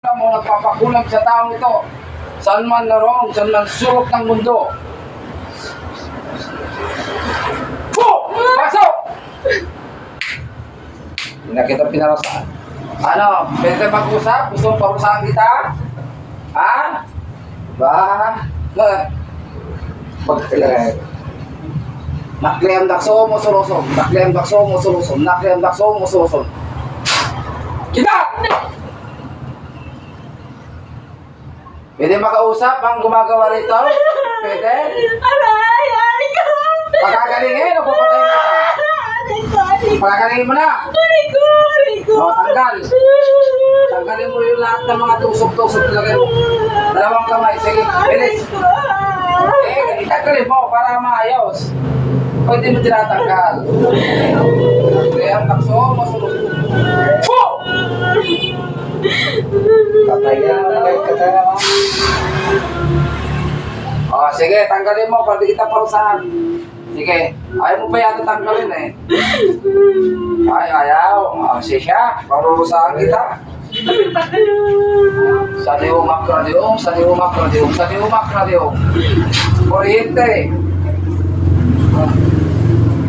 mo nagpapakulam sa taong ito. Saan man naroon, saan man sulok ng mundo. Pasok! Hindi na kita pinarasan. Ano, pwede mag-usap? Gusto mong parusahan kita? Ha? Pagkilagay. Nakliyam dakso mo sulusom. Nakliyam dakso mo sulusom. Nakliyam dakso mo sulusom. Kita! Pwede makausap ang gumagawa rito? Pwede? Aray! Aray ka! Pagkagalingin o papatayin kita? Aray ko! Pagkagalingin mo na! Aray ko! Aray ko! O, tanggal! Tanggalin mo yung lahat ng mga tusok-tusok. Lagay mo. Dalawang kamay. Sige, bilis. Tanggalin mo para maayos. Pwede mo tinatanggal. Kaya ang takso, masulog. Patay ka na. O, sige, tanggalin mo. Pwede kita parusahan. Sige, ayaw mo ba yata tanggalin eh? Ay, ayaw. O, siya, parusahan kita. Saliumak radium, saliumak radium, saliumak radium. Kuryente.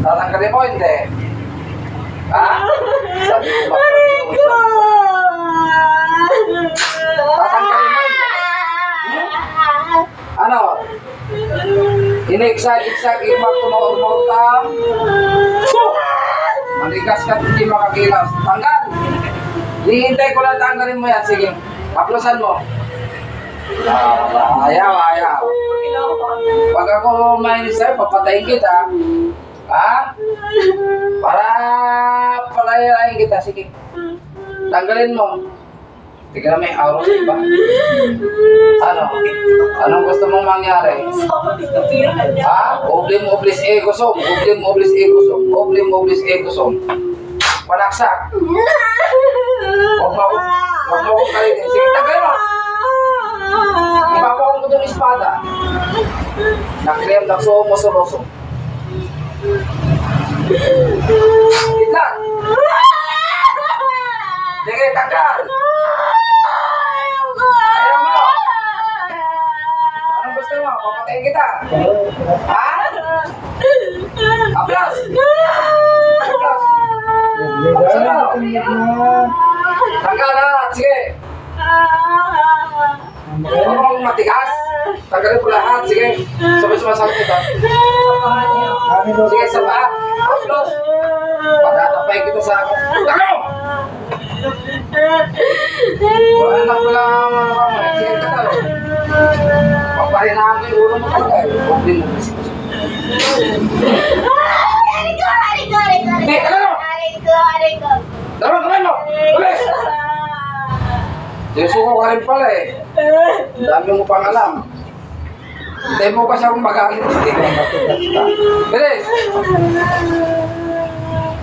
Tatanggalin mo, hindi? Ha? Saliumak radium. Tatanggalin mo, hindi? Ano? Inexag-exag, imak tumawag-mawag. Maligas ka, hindi makakilas. Tanggal! Hihintay ko lang, tanggalin mo yan. Sige, aplosan mo. Ayaw, ayaw. Pag ako mainis sa'yo, papatayin kita. Ha? Para palayain kita. Sige, tanggalin mo. Tignan may araw sa iba. Ano? Anong gusto mong mangyari? Ha? Oblim, oblis, ego som. Oblim, oblis, ego som. Oblim, oblis, ego som. Panaksak. Huwag mo akong kalitin. Sige, tanggalin mo. Ipapakong mo itong espada. Nakliyam, nakso mo, soloso. Kitlan. Sige, tanggal. Ayaw mo. Anong gusto mo? Papatayin kita. Ha? Aplas. Aplas. Tanggal na. Sige. Huwag mong matigas. Tanggalin ko lahat. Sige. Sabay-sabay sa kita. Sige, sa paa. Aplos. Patatapay kita sa ako. Tanggal mo! Wala na pala mga kamay. Sige, tanggal. Papahinahan ko yung ulo mo talaga. Huwag din mo. Aray ko! Aray ko! Aray ko! Sige, tanggal mo! Aray ko! Aray ko! Dalawang kamay mo! Bilis! Sinusuko ka rin pala eh. Dami mo pang alam. Hintay mo kasi akong magalit. Bilis!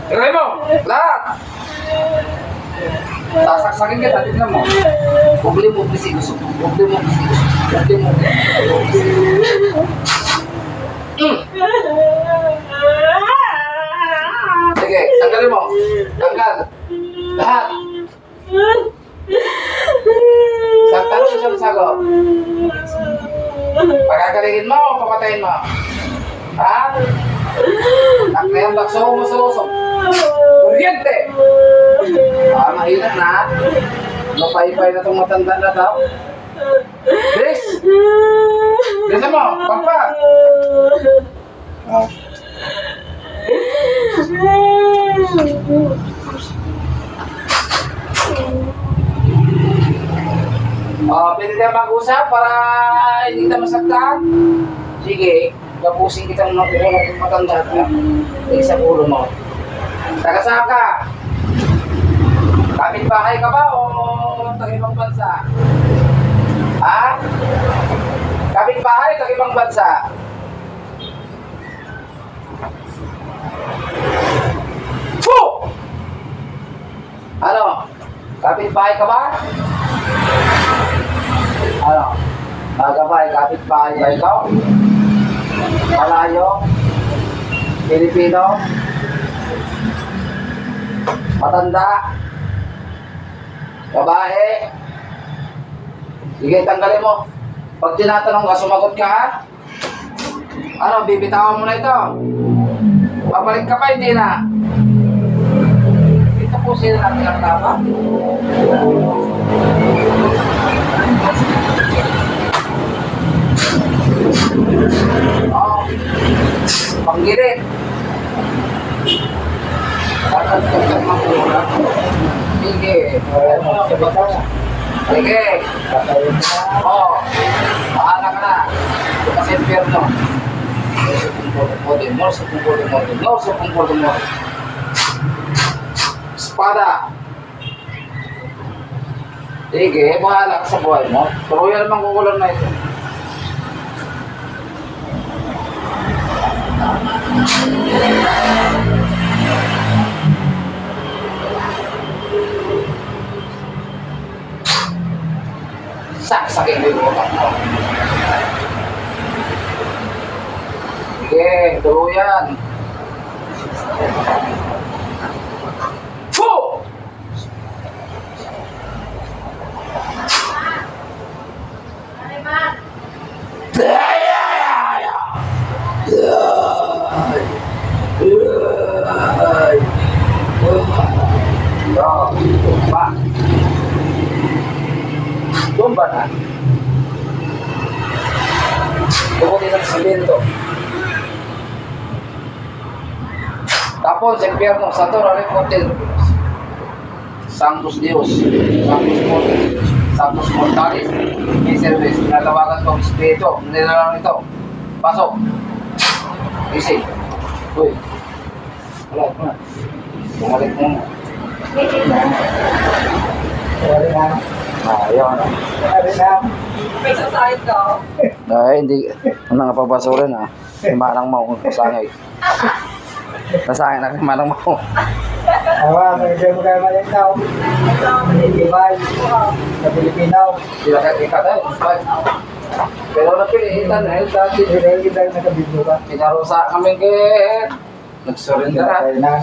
Tignan mo! Lahat! Sasaksakin kita, tignan mo. Bubli mo, bisi gusto. Bubli mo, bisi gusto. Bubli mo. Sige, tanggalin mo. Tanggal. Lahat. Isang tanong, isang sagot. Pagkakalingin mo, papatayin mo. Ha? Nakliyang bakso mo sa kuryente. Mahirap na. Mapaypay na itong matanda na daw. Bilis! Bilisan mo, pagpag! Pwede tayo mag-usap para hindi kita masaktan? Sige, gapusin kita ng matanda ka. Sa ulo mo. Taga saan ka? Kapit-bahay ka ba o taga-ibang bansa? Ha? Kapit-bahay, taga-ibang bansa? Puh! Ano? Kapit-bahay ka ba? Ano? Tagabay, kapit-bahay ba ikaw? Malayo? Pilipino? Matanda? Babae? Sige, tanggalin mo. Pag tinatanong ka, sumagot ka ha? Ano, bibitawan mo na ito. Babalik ka pa, hindi na. Ito po sila natin ang tama. Oh, panggirit. Dapat kagad makuha. Sige. Sige. Oo. Pahala ka na. Kasi impyerno. Espada. Sige, bahala ka sa buhay mo. Pero yan naman kukulang na ito. Saksakin mo yung utak mo. Sige, tuluyan. Fu! Tumba na. Tukutin ang simento. Tapos, impyerno, Saturno, Reportel. Sanctus Deus. Sanctus Mortalis. Miserves. Natawagan ko ang espiritu. Nilalang ito. Pasok. Easy. Uy. Wala. Bumalik mo. Bumalik na. Ayaw na. May sasahit ka. Ay, hindi. Ano nga papasurin ha? Manang mo. Kasangay. Nasangay na manang mo. Awa, hindi mo kayo malinaw. Ibay, sa Pilipinaw. Sila ka tayo. Pero napilitan eh. Dati Hindi kita nakabidyo ka. pinarusa kami kay nagsurrender ha. Kaya na.